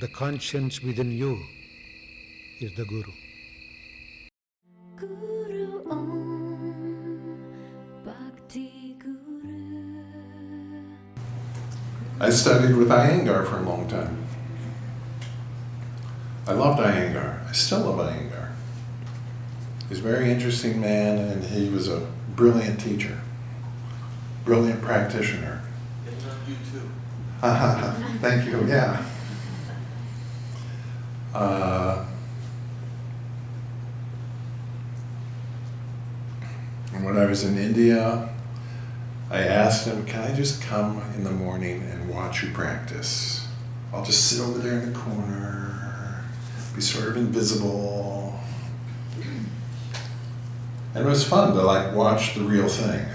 the conscience within you is the Guru. Guru Om Bhakti Guru. I studied with Iyengar for a long time. I loved Iyengar. I still love Iyengar. He's a very interesting man, and he was a brilliant teacher, brilliant practitioner. I love you too. Thank you, yeah. And when I was in India, I asked him, can I just come in the morning and watch you practice? I'll just sit over there in the corner, be sort of invisible. And it was fun to watch the real thing.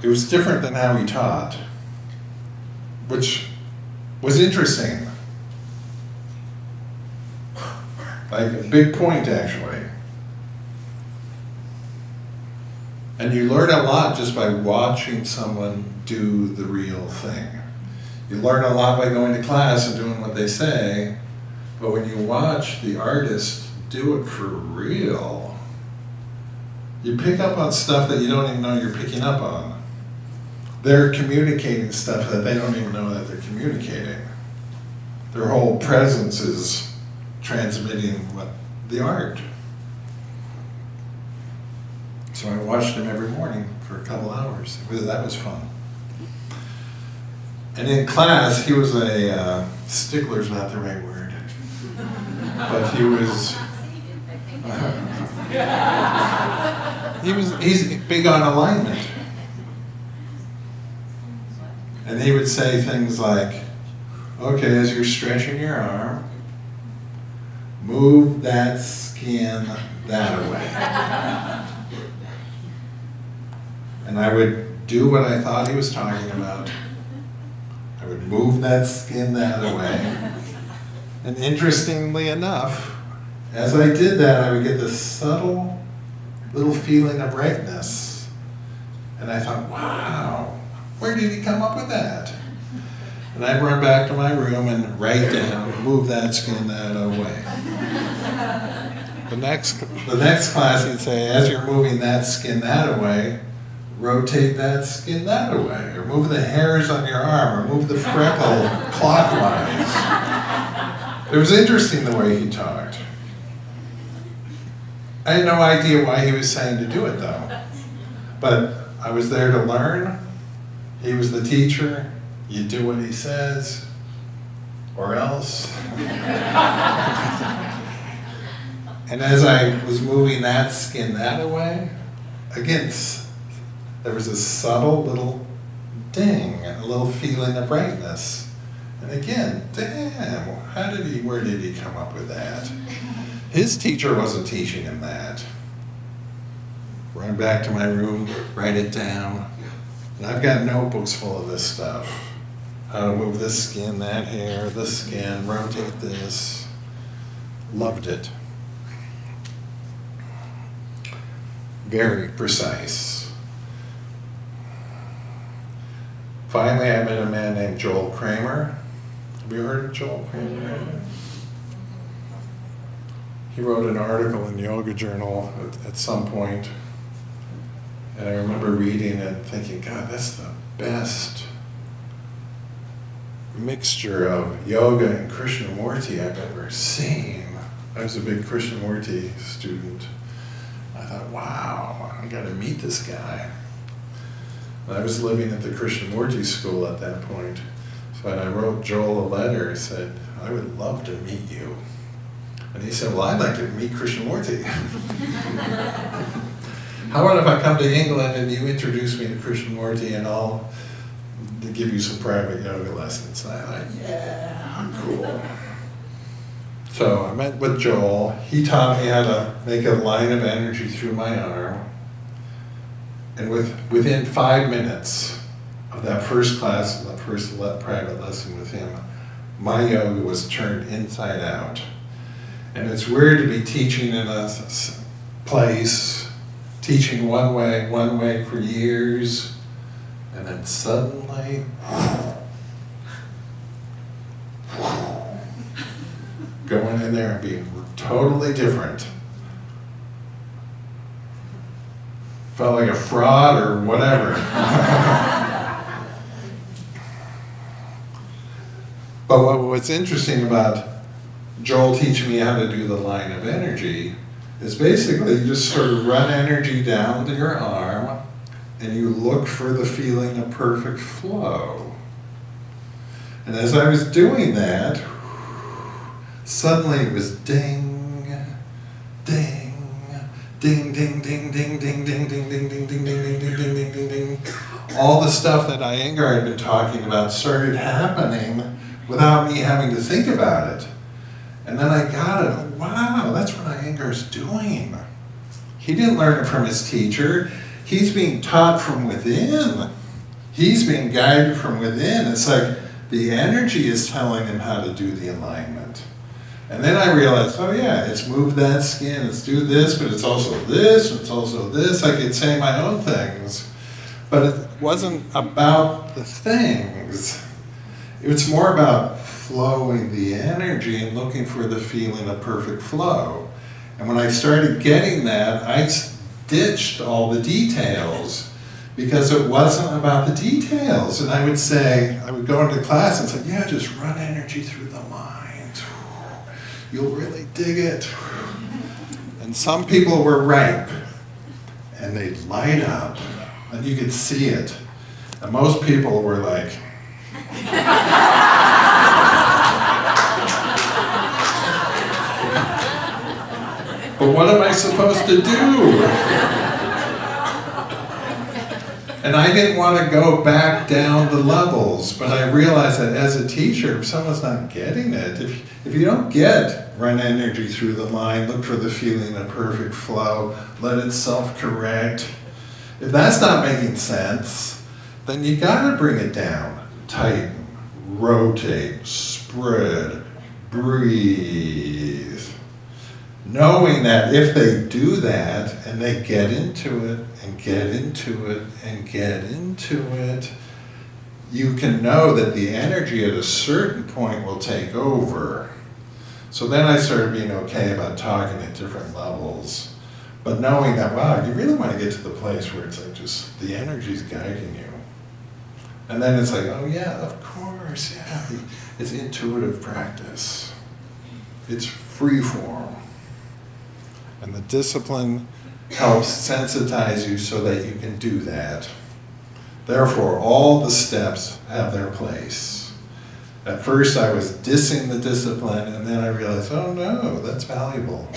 It was different than how he taught, which was interesting. Like a big point, actually. And you learn a lot just by watching someone do the real thing. You learn a lot by going to class and doing what they say, but when you watch the artist do it for real, you pick up on stuff that you don't even know you're picking up on. They're communicating stuff that they don't even know that they're communicating. Their whole presence is transmitting the art. So I watched him every morning for a couple hours. That was fun. And in class, he was a stickler's not the right word, but he's big on alignment. And he would say things like, okay, as you're stretching your arm, move that skin that way. And I would do what I thought he was talking about. I would move that skin that way. And interestingly enough, as I did that, I would get this subtle little feeling of brightness. And I thought, wow, where did he come up with that? And I'd run back to my room and write down, move that skin that away. The next class he'd say, as you're moving that skin that away, rotate that skin that away, or move the hairs on your arm, or move the freckle clockwise. It was interesting the way he talked. I had no idea why he was saying to do it though. But I was there to learn. He was the teacher. You do what he says, or else. And as I was moving that skin that away, again, there was a subtle little ding, a little feeling of brightness. And again, damn, where did he come up with that? His teacher wasn't teaching him that. Run back to my room, write it down. And I've got notebooks full of this stuff. How to move this skin, that hair, this skin, rotate this. Loved it. Very precise. Finally, I met a man named Joel Kramer. Have you heard of Joel Kramer? He wrote an article in Yoga Journal at some point, and I remember reading it and thinking, God, that's the best mixture of yoga and Krishnamurti I've ever seen. I was a big Krishnamurti student. I thought, wow, I got to meet this guy. I was living at the Krishnamurti school at that point. So I wrote Joel a letter. I said, I would love to meet you. And he said, well, I'd like to meet Krishnamurti. How about if I come to England and you introduce me to Krishnamurti and I'll give you some private yoga lessons? And I thought, yeah, cool. So I met with Joel. He taught me how to make a line of energy through my arm. And within 5 minutes of that first class, that first private lesson with him, my yoga was turned inside out. And it's weird to be teaching in a place, teaching one way for years, and then suddenly, in there and being totally different. Felt like a fraud or whatever. But what's interesting about Joel teaching me how to do the line of energy is basically you just sort of run energy down to your arm and you look for the feeling of perfect flow. And as I was doing that, suddenly it was ding, ding, ding, ding, ding, ding, ding, ding, ding, ding, ding, ding, ding, ding, ding, ding, ding, ding, ding. All the stuff that Iyengar had been talking about started happening without me having to think about it. And then I got it. Wow, that's what Iyengar's doing. He didn't learn it from his teacher. He's being taught from within. He's being guided from within. It's like the energy is telling him how to do the alignment. And then I realized, oh yeah, it's move that skin, it's do this, but it's also this, it's also this. I could say my own things. But it wasn't about the things. It was more about flowing the energy and looking for the feeling of perfect flow. And when I started getting that, I ditched all the details because it wasn't about the details. And I would go into class and say, yeah, just run energy through the mind. You'll really dig it. And some people were ripe and they'd light up and you could see it. And most people were like, but what am I supposed to do? And I didn't want to go back down the levels, but I realized that as a teacher, if someone's not getting it, if you don't get run energy through the line, look for the feeling of perfect flow, let it self-correct, if that's not making sense, then you got to bring it down, tighten, rotate, spread, breathe. Knowing that if they do that and they get into it and get into it and get into it, you can know that the energy at a certain point will take over. So then I started being okay about talking at different levels, but knowing that, wow, you really want to get to the place where it's like just the energy's guiding you. And then it's like, oh yeah, of course, yeah, it's intuitive practice. It's free form. And the discipline helps sensitize you so that you can do that. Therefore, all the steps have their place. At first I was dissing the discipline, and then I realized, oh no, that's valuable.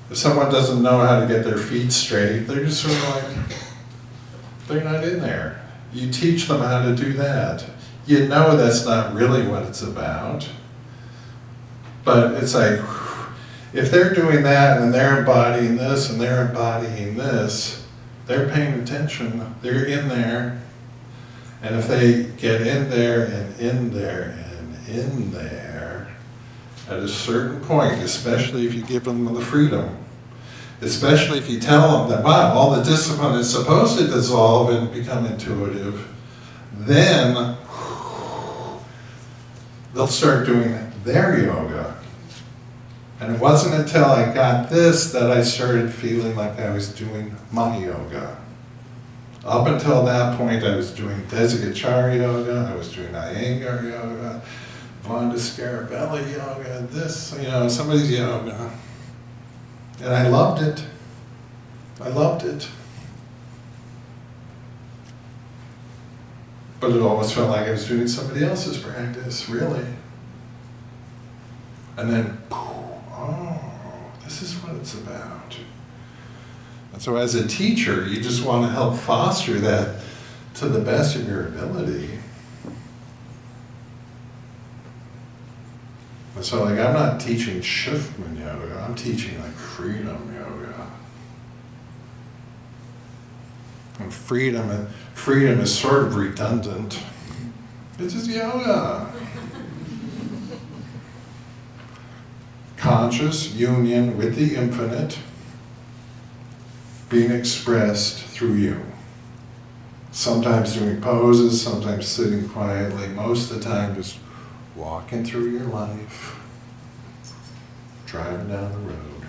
If someone doesn't know how to get their feet straight, they're just sort of like, they're not in there. You teach them how to do that. You know that's not really what it's about. But it's like, if they're doing that and they're embodying this and they're embodying this, they're paying attention, they're in there. And if they get in there and in there and in there, at a certain point, especially if you give them the freedom, especially if you tell them that, wow, all the discipline is supposed to dissolve and become intuitive, then they'll start doing their yoga. And it wasn't until I got this that I started feeling like I was doing my yoga. Up until that point, I was doing Desigachara yoga, I was doing Iyengar yoga, Vonda Scarabelli yoga, this, somebody's yoga. And I loved it. I loved it. But it almost felt like I was doing somebody else's practice, really. And then, oh, this is what it's about. And so as a teacher, you just want to help foster that to the best of your ability. And so I'm not teaching Schiffmann yoga, I'm teaching like freedom yoga. And freedom is sort of redundant. It's just yoga. Conscious union with the infinite being expressed through you. Sometimes doing poses, sometimes sitting quietly, most of the time just walking through your life. driving down the road.